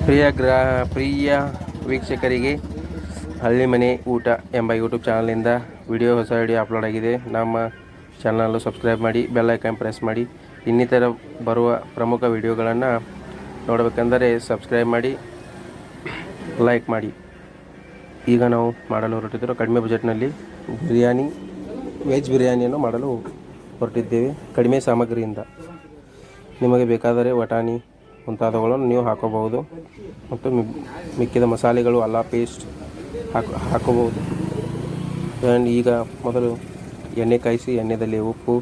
ಪ್ರಿಯ ವೀಕ್ಷಕರಿಗೆ ಹಳ್ಳಿ ಮನೆ ಊಟ ಎಂಬ ಯೂಟ್ಯೂಬ್ ಚಾನಲಿಂದ ಹೊಸ ವಿಡಿಯೋ ಅಪ್ಲೋಡ್ ಆಗಿದೆ. ನಮ್ಮ ಚಾನಲ್ ಸಬ್ಸ್ಕ್ರೈಬ್ ಮಾಡಿ, ಬೆಲ್ ಐಕಾನ್ ಪ್ರೆಸ್ ಮಾಡಿ. ಇನ್ನಿತರ ಬರುವ ಪ್ರಮುಖ ವಿಡಿಯೋಗಳನ್ನು ನೋಡಬೇಕೆಂದರೆ ಸಬ್ಸ್ಕ್ರೈಬ್ ಮಾಡಿ, ಲೈಕ್ ಮಾಡಿ. ಈಗ ನಾವು ಮಾಡಲು ಹೊರಟಿದ್ದರೂ ಕಡಿಮೆ ಬಜೆಟ್ನಲ್ಲಿ ವೆಜ್ ಬಿರಿಯಾನಿಯನ್ನು ಮಾಡಲು ಹೊರಟಿದ್ದೇವೆ. ಕಡಿಮೆ ಸಾಮಗ್ರಿಯಿಂದ ನಿಮಗೆ ಬೇಕಾದರೆ ವಟಾಣಿ ಮುಂತಾದವುಗಳನ್ನು ನೀವು ಹಾಕೋಬಹುದು ಮತ್ತು ಮಿಕ್ಕಿದ ಮಸಾಲೆಗಳು ಅಲ್ಲ ಪೇಸ್ಟ್ ಹಾಕೋಬಹುದು. ಆ್ಯಂಡ್ ಈಗ ಮೊದಲು ಎಣ್ಣೆ ಕಾಯಿಸಿ, ಎಣ್ಣೆಯಲ್ಲಿ ಉಪ್ಪು,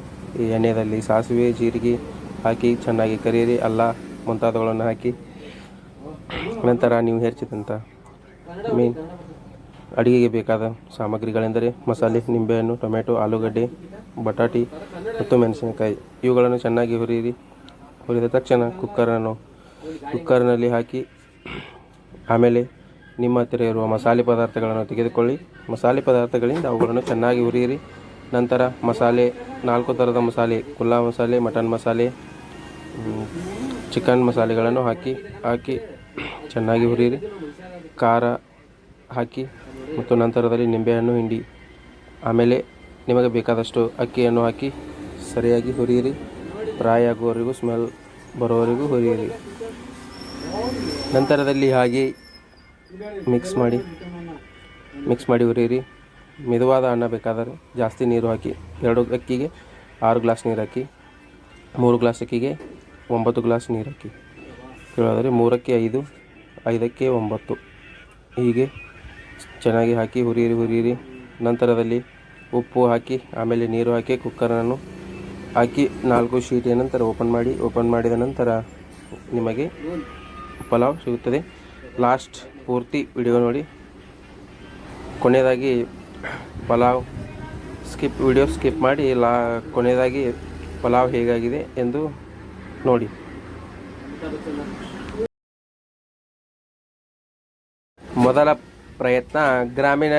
ಎಣ್ಣೆಯಲ್ಲಿ ಸಾಸಿವೆ, ಜೀರಿಗೆ ಹಾಕಿ ಚೆನ್ನಾಗಿ ಕರಿಯಿರಿ. ಅಲ್ಲ ಮುಂತಾದವುಗಳನ್ನು ಹಾಕಿ ನಂತರ ನೀವು ಹೆಚ್ಚಿದಂಥ ಅಡುಗೆಗೆ ಬೇಕಾದ ಸಾಮಗ್ರಿಗಳೆಂದರೆ ಮಸಾಲೆ, ನಿಂಬೆಹಣ್ಣು, ಟೊಮೆಟೊ, ಆಲೂಗಡ್ಡೆ, ಬಟಾಟಿ ಮತ್ತು ಮೆಣಸಿನಕಾಯಿ ಇವುಗಳನ್ನು ಚೆನ್ನಾಗಿ ಹುರಿಯಿರಿ. ಹುರಿದ ತಕ್ಷಣ ಕುಕ್ಕರ್ನಲ್ಲಿ ಹಾಕಿ ಆಮೇಲೆ ನಿಮ್ಮ ಹತ್ತಿರ ಇರುವ ಮಸಾಲೆ ಪದಾರ್ಥಗಳನ್ನು ತೆಗೆದುಕೊಳ್ಳಿ. ಮಸಾಲೆ ಪದಾರ್ಥಗಳಿಂದ ಅವುಗಳನ್ನು ಚೆನ್ನಾಗಿ ಹುರಿಯಿರಿ. ನಂತರ ಮಸಾಲೆ 4 ಥರದ ಮಸಾಲೆ, ಕುಲ್ಲಾ ಮಸಾಲೆ, ಮಟನ್ ಮಸಾಲೆ, ಚಿಕನ್ ಮಸಾಲೆಗಳನ್ನು ಹಾಕಿ ಚೆನ್ನಾಗಿ ಹುರಿಯಿರಿ. ಖಾರ ಹಾಕಿ ಮತ್ತು ನಂತರದಲ್ಲಿ ನಿಂಬೆಹಣ್ಣು ಹಿಂಡಿ ಆಮೇಲೆ ನಿಮಗೆ ಬೇಕಾದಷ್ಟು ಅಕ್ಕಿಯನ್ನು ಹಾಕಿ ಸರಿಯಾಗಿ ಹುರಿಯಿರಿ. ಫ್ರೈ ಆಗುವವರೆಗೂ, ಸ್ಮೆಲ್ ಬರೋವರೆಗೂ ಹುರಿಯಿರಿ. ನಂತರದಲ್ಲಿ ಹಾಗೆ ಮಿಕ್ಸ್ ಮಾಡಿ ಹುರಿಯಿರಿ. ಮಿದುವಾದ ಅನ್ನ ಬೇಕಾದರೆ ಜಾಸ್ತಿ ನೀರು ಹಾಕಿ. 2 ಅಕ್ಕಿಗೆ 6 ಗ್ಲಾಸ್ ನೀರು ಹಾಕಿ, 3 ಗ್ಲಾಸ್ ಅಕ್ಕಿಗೆ 9 ಗ್ಲಾಸ್ ನೀರು ಹಾಕಿ. ಕೇಳೋದರೆ 3ಕ್ಕೆ 5, 5ಕ್ಕೆ 9 ಹೀಗೆ ಚೆನ್ನಾಗಿ ಹಾಕಿ ಹುರಿಯಿರಿ. ನಂತರದಲ್ಲಿ ಉಪ್ಪು ಹಾಕಿ ಆಮೇಲೆ ನೀರು ಹಾಕಿ ಕುಕ್ಕರನ್ನು ಹಾಕಿ 4 ಶೀಟಿಯ ನಂತರ ಓಪನ್ ಮಾಡಿದ ನಂತರ ನಿಮಗೆ ಪಲಾವ್ ಸಿಗುತ್ತದೆ. ಲಾಸ್ಟ್ ಪೂರ್ತಿ ವಿಡಿಯೋ ನೋಡಿ. ಕೊನೆಯದಾಗಿ ಪಲಾವ್ ವಿಡಿಯೋ ಸ್ಕಿಪ್ ಮಾಡಿ ಕೊನೆಯದಾಗಿ ಪಲಾವ್ ಹೇಗಾಗಿದೆ ಎಂದು ನೋಡಿ. ಮೊದಲ ಪ್ರಯತ್ನ ಗ್ರಾಮೀಣ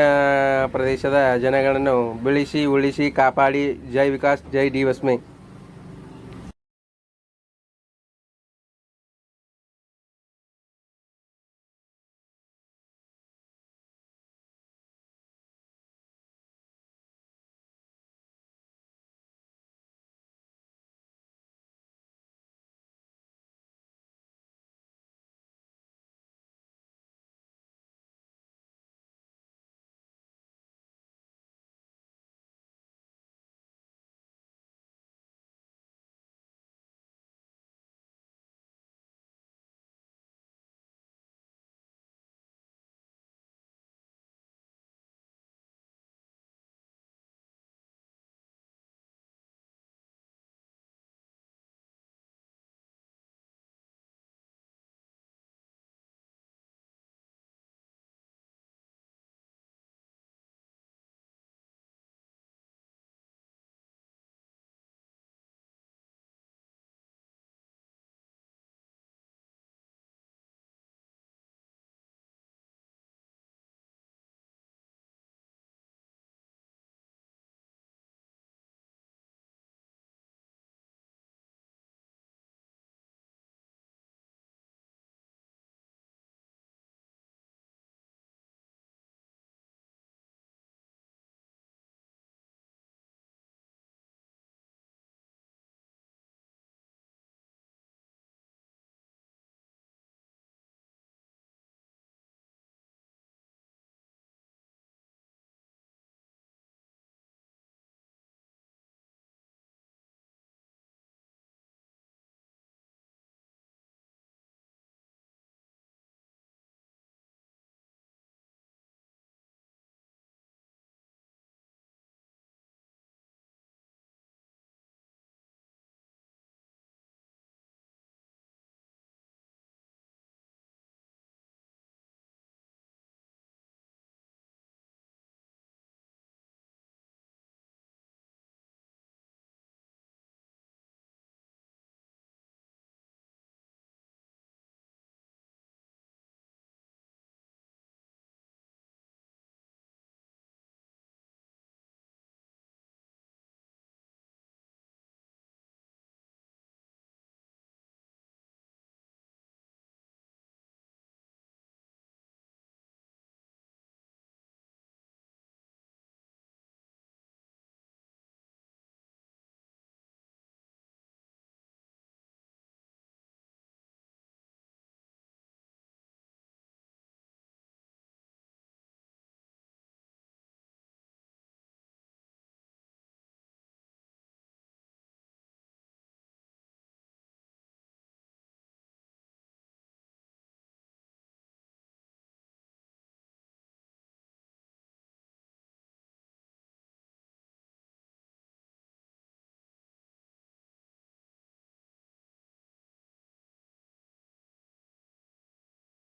ಪ್ರದೇಶದ ಜನಗಳನ್ನು ಬೆಳೆಸಿ ಉಳಿಸಿ ಕಾಪಾಡಿ. ಜೈ ವಿಕಾಸ್, ಜೈ ಡಿ ವಸ್ಮೆ.